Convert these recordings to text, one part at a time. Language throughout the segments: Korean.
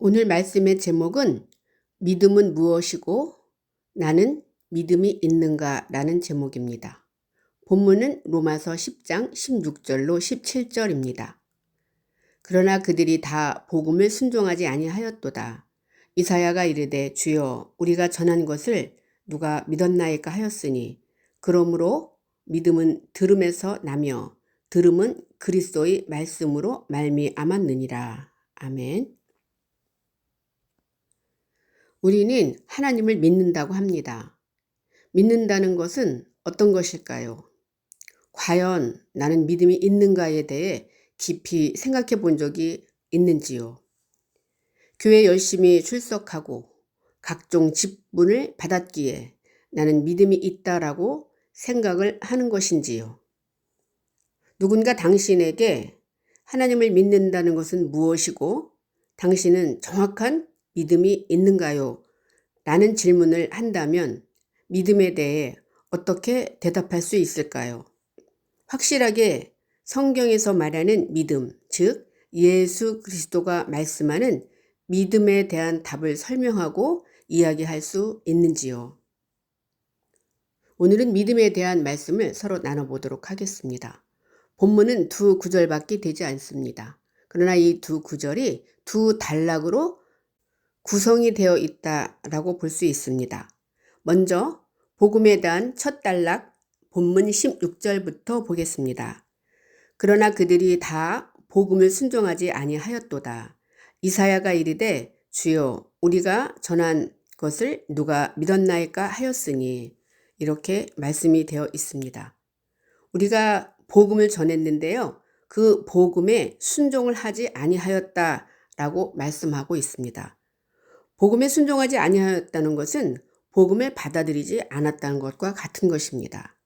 오늘 말씀의 제목은 믿음은 무엇이고 나는 믿음이 있는가 라는 제목입니다. 본문은 로마서 10장 16절로 17절입니다. 그러나 그들이 다 복음을 순종하지 아니하였도다. 이사야가 이르되 주여 우리가 전한 것을 누가 믿었나이까 하였으니 그러므로 믿음은 들음에서 나며 들음은 그리스도의 말씀으로 말미암았느니라. 아멘. 우리는 하나님을 믿는다고 합니다. 믿는다는 것은 어떤 것일까요? 과연 나는 믿음이 있는가에 대해 깊이 생각해 본 적이 있는지요? 교회 열심히 출석하고 각종 직분을 받았기에 나는 믿음이 있다라고 생각을 하는 것인지요? 누군가 당신에게 하나님을 믿는다는 것은 무엇이고 당신은 정확한 믿음이 있는가요? 라는 질문을 한다면 믿음에 대해 어떻게 대답할 수 있을까요? 확실하게 성경에서 말하는 믿음, 즉 예수 그리스도가 말씀하는 믿음에 대한 답을 설명하고 이야기할 수 있는지요? 오늘은 믿음에 대한 말씀을 서로 나눠보도록 하겠습니다. 본문은 두 구절밖에 되지 않습니다. 그러나 이 두 구절이 두 단락으로 구성이 되어 있다라고 볼 수 있습니다. 먼저 복음에 대한 첫 단락 본문 16절부터 보겠습니다. 그러나 그들이 다 복음을 순종하지 아니하였도다. 이사야가 이르되 주여 우리가 전한 것을 누가 믿었나이까 하였으니 이렇게 말씀이 되어 있습니다. 우리가 복음을 전했는데요. 그 복음에 순종을 하지 아니하였다라고 말씀하고 있습니다. 복음에 순종하지 아니하였다는 것은 복음을 받아들이지 않았다는 것과 같은 것입니다.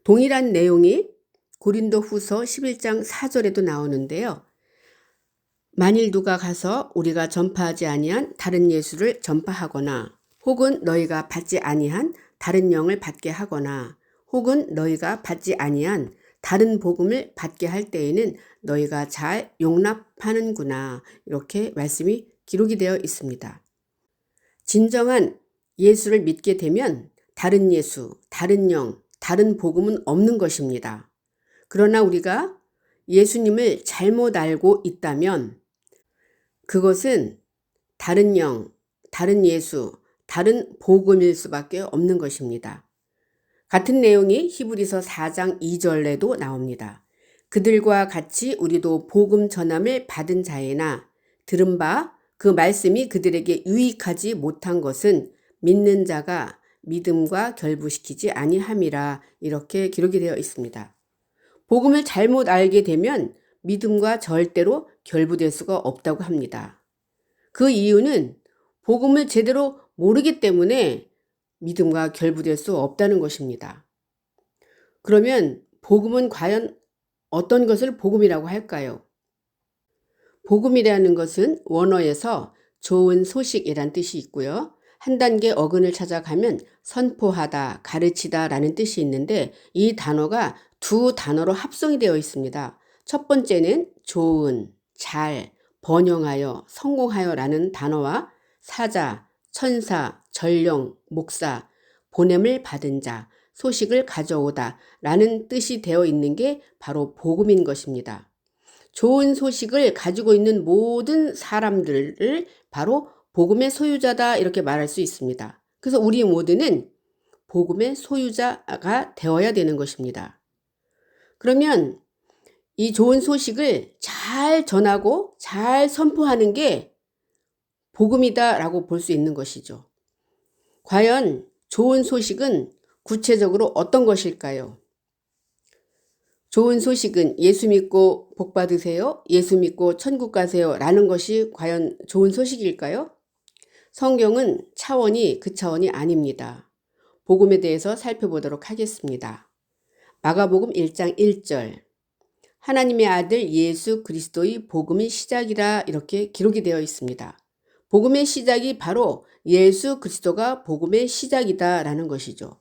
동일한 내용이 고린도후서 11장 4절에도 나오는데요. 만일 누가 가서 우리가 전파하지 아니한 다른 예수를 전파하거나 혹은 너희가 받지 아니한 다른 영을 받게 하거나 혹은 너희가 받지 아니한 다른 복음을 받게 할 때에는 너희가 잘 용납하는구나 이렇게 말씀이 기록이 되어 있습니다. 진정한 예수를 믿게 되면 다른 예수, 다른 영, 다른 복음은 없는 것입니다. 그러나 우리가 예수님을 잘못 알고 있다면 그것은 다른 영, 다른 예수, 다른 복음일 수밖에 없는 것입니다. 같은 내용이 히브리서 4장 2절에도 나옵니다. 그들과 같이 우리도 복음 전함을 받은 자이나 들은 바 그 말씀이 그들에게 유익하지 못한 것은 믿는 자가 믿음과 결부시키지 아니함이라 이렇게 기록이 되어 있습니다. 복음을 잘못 알게 되면 믿음과 절대로 결부될 수가 없다고 합니다. 그 이유는 복음을 제대로 모르기 때문에 믿음과 결부될 수 없다는 것입니다. 그러면 복음은 과연 어떤 것을 복음이라고 할까요? 복음이라는 것은 원어에서 좋은 소식이란 뜻이 있고요. 한 단계 어근을 찾아가면 선포하다, 가르치다 라는 뜻이 있는데 이 단어가 두 단어로 합성이 되어 있습니다. 첫 번째는 좋은, 잘, 번영하여, 성공하여 라는 단어와 사자, 천사, 전령, 목사, 보냄을 받은 자, 소식을 가져오다 라는 뜻이 되어 있는 게 바로 복음인 것입니다. 좋은 소식을 가지고 있는 모든 사람들을 바로 복음의 소유자다 이렇게 말할 수 있습니다. 그래서 우리 모두는 복음의 소유자가 되어야 되는 것입니다. 그러면 이 좋은 소식을 잘 전하고 잘 선포하는 게 복음이다라고 볼 수 있는 것이죠. 과연 좋은 소식은 구체적으로 어떤 것일까요? 좋은 소식은 예수 믿고 복 받으세요. 예수 믿고 천국 가세요. 라는 것이 과연 좋은 소식일까요? 성경은 그 차원이 아닙니다. 복음에 대해서 살펴보도록 하겠습니다. 마가복음 1장 1절 하나님의 아들 예수 그리스도의 복음의 시작이라 이렇게 기록이 되어 있습니다. 복음의 시작이 바로 예수 그리스도가 복음의 시작이다라는 것이죠.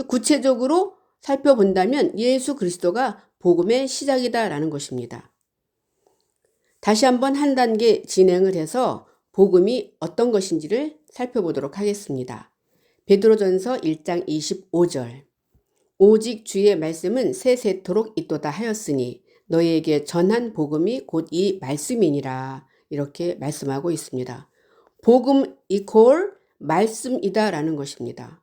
구체적으로 살펴본다면 예수 그리스도가 복음의 시작이다라는 것입니다. 다시 한번 한 단계 진행을 해서 복음이 어떤 것인지를 살펴보도록 하겠습니다. 베드로전서 1장 25절. 오직 주의 말씀은 세세토록 있도다 하였으니 너희에게 전한 복음이 곧 이 말씀이니라. 이렇게 말씀하고 있습니다. 복음 이퀄 말씀이다라는 것입니다.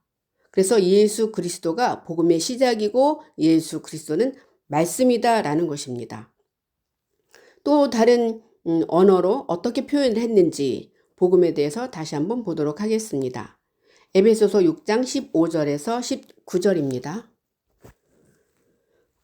그래서 예수 그리스도가 복음의 시작이고 예수 그리스도는 말씀이다라는 것입니다. 또 다른 언어로 어떻게 표현을 했는지 복음에 대해서 다시 한번 보도록 하겠습니다. 에베소서 6장 15절에서 19절입니다.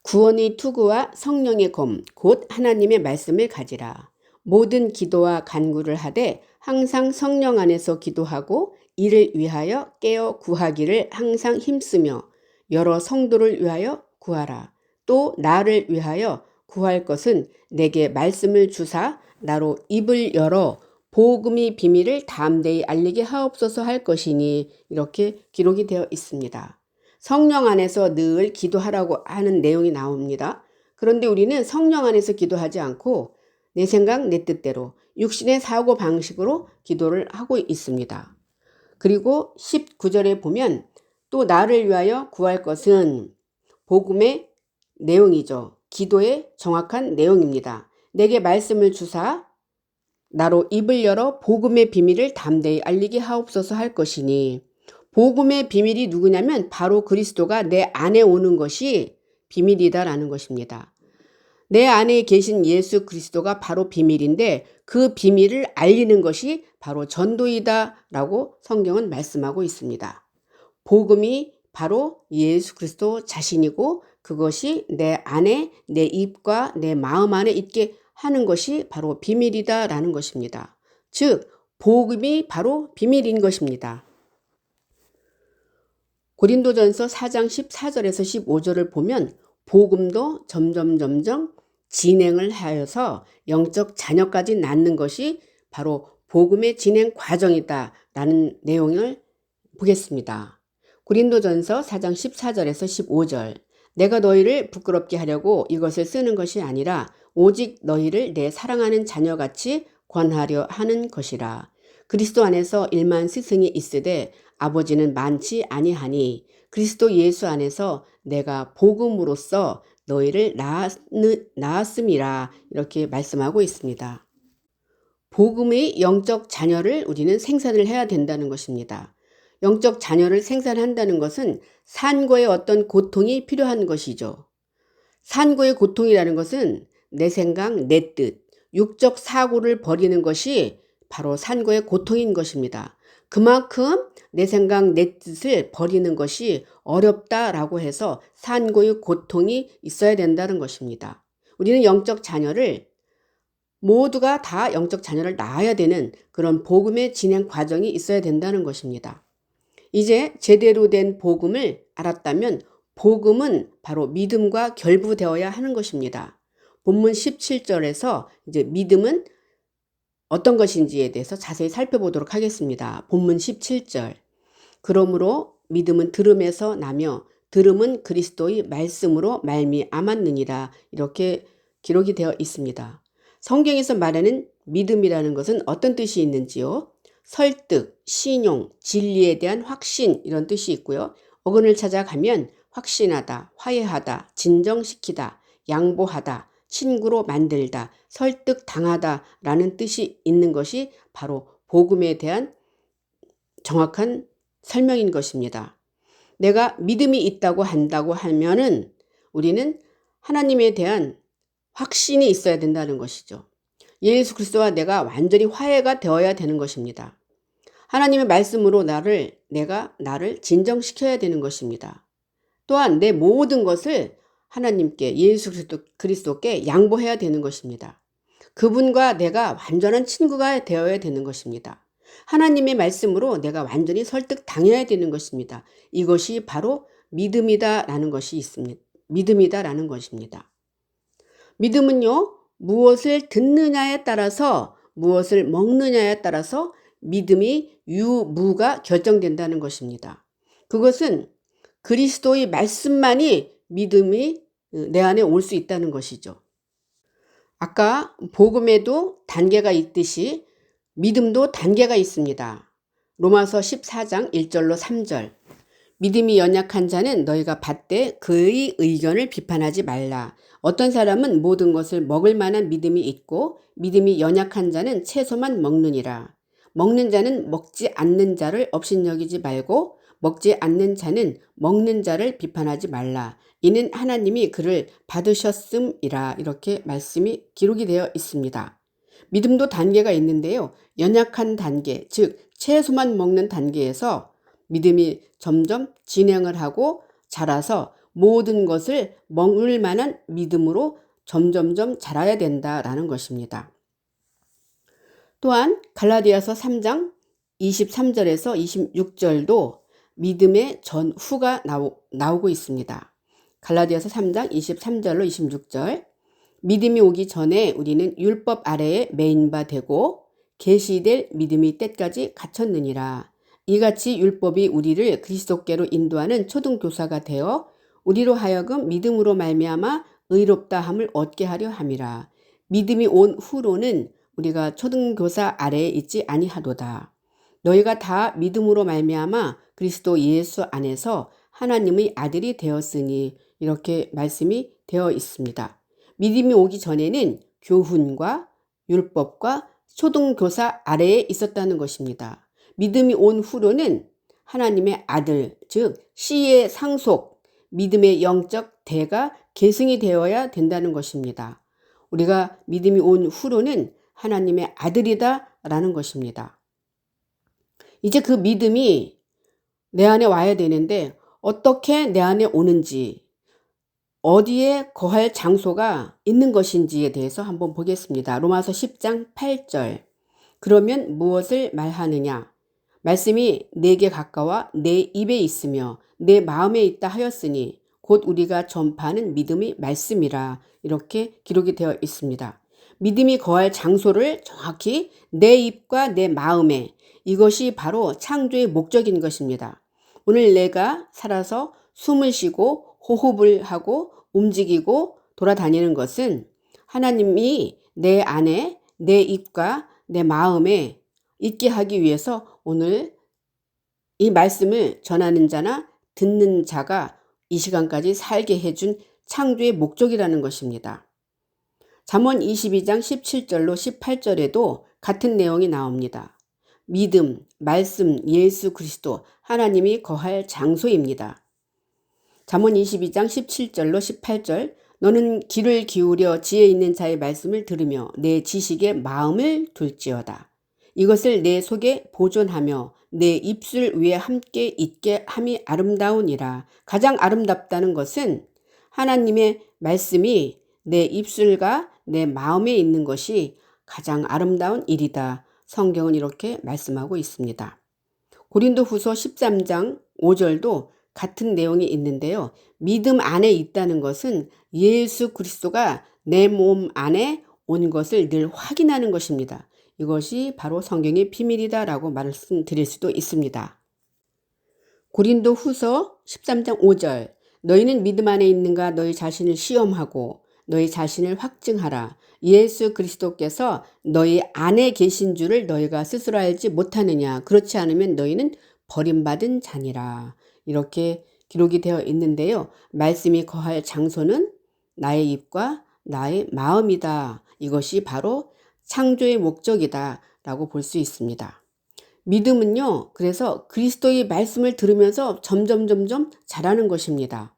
구원의 투구와 성령의 검, 곧 하나님의 말씀을 가지라. 모든 기도와 간구를 하되 항상 성령 안에서 기도하고 이를 위하여 깨어 구하기를 항상 힘쓰며 여러 성도를 위하여 구하라. 또 나를 위하여 구할 것은 내게 말씀을 주사 나로 입을 열어 복음의 비밀을 담대히 알리게 하옵소서 할 것이니 이렇게 기록이 되어 있습니다. 성령 안에서 늘 기도하라고 하는 내용이 나옵니다. 그런데 우리는 성령 안에서 기도하지 않고 내 생각, 내 뜻대로 육신의 사고 방식으로 기도를 하고 있습니다. 그리고 19절에 보면 또 나를 위하여 구할 것은 복음의 내용이죠. 기도의 정확한 내용입니다. 내게 말씀을 주사 나로 입을 열어 복음의 비밀을 담대히 알리게 하옵소서 할 것이니 복음의 비밀이 누구냐면 바로 그리스도가 내 안에 오는 것이 비밀이다라는 것입니다. 내 안에 계신 예수 그리스도가 바로 비밀인데 그 비밀을 알리는 것이 바로 전도이다라고 성경은 말씀하고 있습니다. 복음이 바로 예수 그리스도 자신이고 그것이 내 안에 내 입과 내 마음 안에 있게 하는 것이 바로 비밀이다라는 것입니다. 즉 복음이 바로 비밀인 것입니다. 고린도전서 4장 14절에서 15절을 보면 복음도 점점 진행을 하여서 영적 자녀까지 낳는 것이 바로 복음의 진행 과정이다라는 내용을 보겠습니다. 고린도전서 4장 14절에서 15절. 내가 너희를 부끄럽게 하려고 이것을 쓰는 것이 아니라 오직 너희를 내 사랑하는 자녀같이 권하려 하는 것이라. 그리스도 안에서 일만 스승이 있으되 아버지는 많지 아니하니 그리스도 예수 안에서 내가 복음으로써 너희를 낳았음이라 이렇게 말씀하고 있습니다. 복음의 영적 자녀를 우리는 생산을 해야 된다는 것입니다. 영적 자녀를 생산한다는 것은 산고의 어떤 고통이 필요한 것이죠. 산고의 고통이라는 것은 내 생각, 내 뜻, 육적 사고를 버리는 것이 바로 산고의 고통인 것입니다. 그만큼 내 생각, 내 뜻을 버리는 것이 어렵다라고 해서 산고의 고통이 있어야 된다는 것입니다. 우리는 영적 자녀를 모두가 다 영적 자녀를 낳아야 되는 그런 복음의 진행 과정이 있어야 된다는 것입니다. 이제 제대로 된 복음을 알았다면 복음은 바로 믿음과 결부되어야 하는 것입니다. 본문 17절에서 이제 믿음은 어떤 것인지에 대해서 자세히 살펴보도록 하겠습니다. 본문 17절. 그러므로 믿음은 들음에서 나며 들음은 그리스도의 말씀으로 말미암았느니라 이렇게 기록이 되어 있습니다. 성경에서 말하는 믿음이라는 것은 어떤 뜻이 있는지요? 설득, 신용, 진리에 대한 확신 이런 뜻이 있고요. 어근을 찾아가면 확신하다, 화해하다, 진정시키다, 양보하다, 친구로 만들다, 설득당하다 라는 뜻이 있는 것이 바로 복음에 대한 정확한 설명인 것입니다. 내가 믿음이 있다고 한다고 하면은 우리는 하나님에 대한 확신이 있어야 된다는 것이죠. 예수 그리스도와 내가 완전히 화해가 되어야 되는 것입니다. 하나님의 말씀으로 나를 진정시켜야 되는 것입니다. 또한 내 모든 것을 하나님께 예수 그리스도께 양보해야 되는 것입니다. 그분과 내가 완전한 친구가 되어야 되는 것입니다. 하나님의 말씀으로 내가 완전히 설득당해야 되는 것입니다. 이것이 바로 믿음이다라는 것이 있습니다. 믿음이다라는 것입니다. 믿음은요, 무엇을 듣느냐에 따라서 무엇을 먹느냐에 따라서 믿음이 유무가 결정된다는 것입니다. 그것은 그리스도의 말씀만이 믿음이 내 안에 올 수 있다는 것이죠. 아까 복음에도 단계가 있듯이 믿음도 단계가 있습니다. 로마서 14장 1절로 3절. 믿음이 연약한 자는 너희가 받되 그의 의견을 비판하지 말라. 어떤 사람은 모든 것을 먹을 만한 믿음이 있고 믿음이 연약한 자는 채소만 먹느니라. 먹는 자는 먹지 않는 자를 업신여기지 말고 먹지 않는 자는 먹는 자를 비판하지 말라. 이는 하나님이 그를 받으셨음이라. 이렇게 말씀이 기록이 되어 있습니다. 믿음도 단계가 있는데요. 연약한 단계, 즉 채소만 먹는 단계에서 믿음이 점점 진행을 하고 자라서 모든 것을 먹을 만한 믿음으로 점점점 자라야 된다라는 것입니다. 또한 갈라디아서 3장 23절에서 26절도 믿음의 전후가 나오고 있습니다. 갈라디아서 3장 23절로 26절. 믿음이 오기 전에 우리는 율법 아래에 매인 바 되고 계시될 믿음이 때까지 갇혔느니라. 이같이 율법이 우리를 그리스도께로 인도하는 초등교사가 되어 우리로 하여금 믿음으로 말미암아 의롭다 함을 얻게 하려 함이라. 믿음이 온 후로는 우리가 초등교사 아래에 있지 아니하도다. 너희가 다 믿음으로 말미암아 그리스도 예수 안에서 하나님의 아들이 되었으니 이렇게 말씀이 되어 있습니다. 믿음이 오기 전에는 교훈과 율법과 초등교사 아래에 있었다는 것입니다. 믿음이 온 후로는 하나님의 아들, 즉 씨의 상속, 믿음의 영적 대가 계승이 되어야 된다는 것입니다. 우리가 믿음이 온 후로는 하나님의 아들이다라는 것입니다. 이제 그 믿음이 내 안에 와야 되는데 어떻게 내 안에 오는지, 어디에 거할 장소가 있는 것인지에 대해서 한번 보겠습니다. 로마서 10장 8절. 그러면 무엇을 말하느냐? 말씀이 내게 가까워 내 입에 있으며 내 마음에 있다 하였으니 곧 우리가 전파하는 믿음의 말씀이라. 이렇게 기록이 되어 있습니다. 믿음이 거할 장소를 정확히 내 입과 내 마음에, 이것이 바로 창조의 목적인 것입니다. 오늘 내가 살아서 숨을 쉬고 호흡을 하고 움직이고 돌아다니는 것은 하나님이 내 안에 내 입과 내 마음에 있게 하기 위해서 오늘 이 말씀을 전하는 자나 듣는 자가 이 시간까지 살게 해준 창조의 목적이라는 것입니다. 잠언 22장 17절로 18절에도 같은 내용이 나옵니다. 믿음, 말씀, 예수 그리스도, 하나님이 거할 장소입니다. 잠언 22장 17절로 18절. 너는 귀를 기울여 지혜 있는 자의 말씀을 들으며 내 지식에 마음을 둘지어다. 이것을 내 속에 보존하며 내 입술 위에 함께 있게 함이 아름다우니라. 가장 아름답다는 것은 하나님의 말씀이 내 입술과 내 마음에 있는 것이 가장 아름다운 일이다. 성경은 이렇게 말씀하고 있습니다. 고린도후서 13장 5절도 같은 내용이 있는데요. 믿음 안에 있다는 것은 예수 그리스도가 내 몸 안에 온 것을 늘 확인하는 것입니다. 이것이 바로 성경의 비밀이다라고 말씀드릴 수도 있습니다. 고린도후서 13장 5절. 너희는 믿음 안에 있는가 너희 자신을 시험하고 너희 자신을 확증하라. 예수 그리스도께서 너희 안에 계신 줄을 너희가 스스로 알지 못하느냐. 그렇지 않으면 너희는 버림받은 자니라. 이렇게 기록이 되어 있는데요. 말씀이 거할 장소는 나의 입과 나의 마음이다. 이것이 바로 창조의 목적이다 라고 볼 수 있습니다. 믿음은요. 그래서 그리스도의 말씀을 들으면서 점점 자라는 것입니다.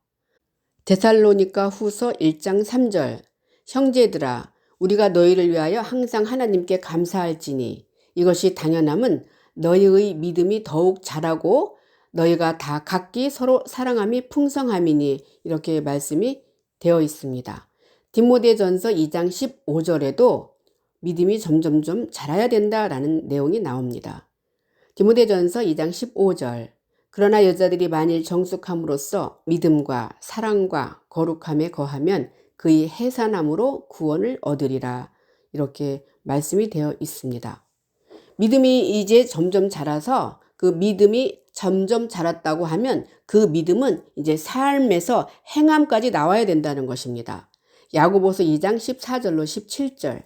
데살로니가 후서 1장 3절. 형제들아 우리가 너희를 위하여 항상 하나님께 감사할지니 이것이 당연함은 너희의 믿음이 더욱 자라고 너희가 다 각기 서로 사랑함이 풍성함이니 이렇게 말씀이 되어 있습니다. 디모데전서 2장 15절에도 믿음이 점점 자라야 된다라는 내용이 나옵니다. 디모데전서 2장 15절. 그러나 여자들이 만일 정숙함으로써 믿음과 사랑과 거룩함에 거하면 그의 해산함으로 구원을 얻으리라. 이렇게 말씀이 되어 있습니다. 믿음이 이제 점점 자라서 그 믿음이 점점 자랐다고 하면 그 믿음은 이제 삶에서 행함까지 나와야 된다는 것입니다. 야고보서 2장 14절로 17절.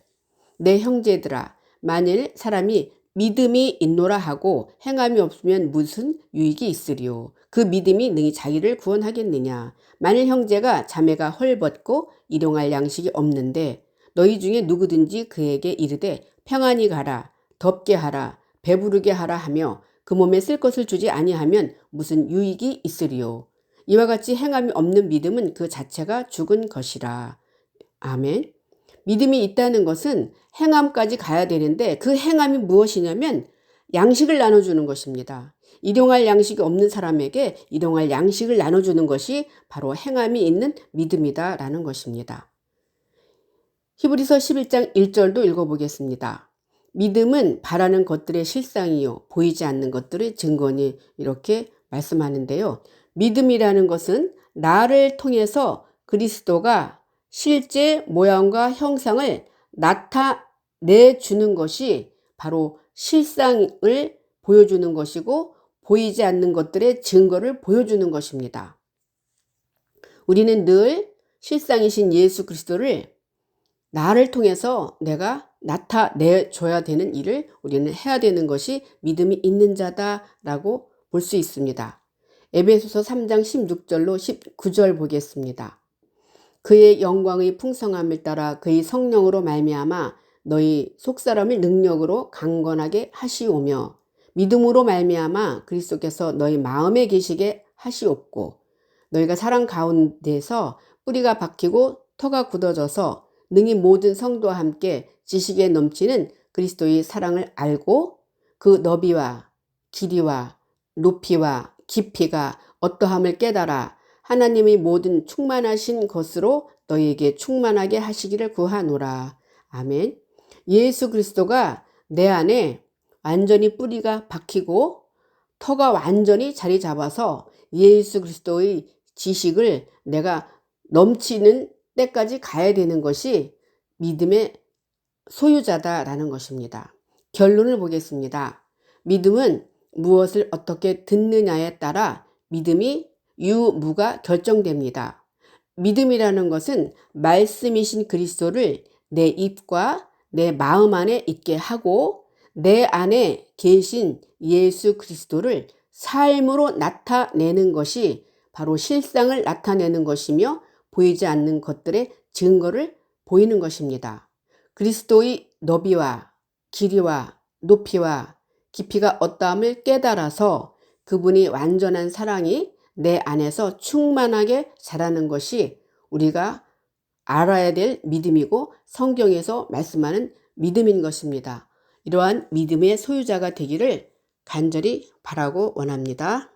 내 형제들아 만일 사람이 믿음이 있노라 하고 행함이 없으면 무슨 유익이 있으리요. 그 믿음이 능히 자기를 구원하겠느냐. 만일 형제가 자매가 헐벗고 일용할 양식이 없는데 너희 중에 누구든지 그에게 이르되 평안히 가라, 덥게 하라, 배부르게 하라 하며 그 몸에 쓸 것을 주지 아니하면 무슨 유익이 있으리요. 이와 같이 행함이 없는 믿음은 그 자체가 죽은 것이라. 아멘. 믿음이 있다는 것은 행함까지 가야 되는데 그 행함이 무엇이냐면 양식을 나눠주는 것입니다. 일용할 양식이 없는 사람에게 일용할 양식을 나눠주는 것이 바로 행함이 있는 믿음이다라는 것입니다. 히브리서 11장 1절도 읽어보겠습니다. 믿음은 바라는 것들의 실상이요 보이지 않는 것들의 증거니 이렇게 말씀하는데요. 믿음이라는 것은 나를 통해서 그리스도가 실제 모양과 형상을 나타내주는 것이 바로 실상을 보여주는 것이고 보이지 않는 것들의 증거를 보여주는 것입니다. 우리는 늘 실상이신 예수 그리스도를 나를 통해서 내가 나타내줘야 되는 일을 우리는 해야 되는 것이 믿음이 있는 자다라고 볼 수 있습니다. 에베소서 3장 16절로 19절 보겠습니다. 그의 영광의 풍성함을 따라 그의 성령으로 말미암아 너희 속사람을 능력으로 강건하게 하시오며 믿음으로 말미암아 그리스도께서 너희 마음에 계시게 하시옵고 너희가 사랑 가운데서 뿌리가 박히고 터가 굳어져서 능히 모든 성도와 함께 지식에 넘치는 그리스도의 사랑을 알고 그 너비와 길이와 높이와 깊이가 어떠함을 깨달아 하나님의 모든 충만하신 것으로 너희에게 충만하게 하시기를 구하노라. 아멘. 예수 그리스도가 내 안에 완전히 뿌리가 박히고 터가 완전히 자리 잡아서 예수 그리스도의 지식을 내가 넘치는 때까지 가야 되는 것이 믿음의 소유자다라는 것입니다. 결론을 보겠습니다. 믿음은 무엇을 어떻게 듣느냐에 따라 믿음이 유무가 결정됩니다. 믿음이라는 것은 말씀이신 그리스도를 내 입과 내 마음 안에 있게 하고 내 안에 계신 예수 그리스도를 삶으로 나타내는 것이 바로 실상을 나타내는 것이며 보이지 않는 것들의 증거를 보이는 것입니다. 그리스도의 너비와 길이와 높이와 깊이가 어떠함을 깨달아서 그분이 완전한 사랑이 내 안에서 충만하게 자라는 것이 우리가 알아야 될 믿음이고 성경에서 말씀하는 믿음인 것입니다. 이러한 믿음의 소유자가 되기를 간절히 바라고 원합니다.